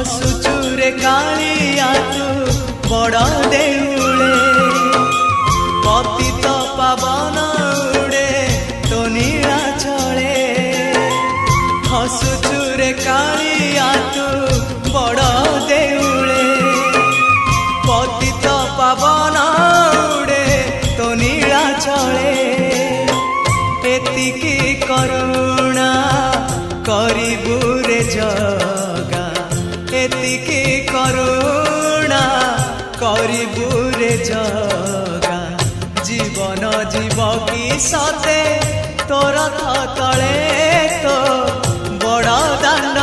हसुचुरे कालिया तू बड़ देउले पतित पावन उड़े तो नीला चले हसुचुरे कालिया तू बड़ देउले पतित पावन उड़े तो नीला चले एतिकी करुणा करिबु रे जगा एतिकी करुणा करिबु रे जगा जीवन जीव की सते तोर तले तो बड़ दांड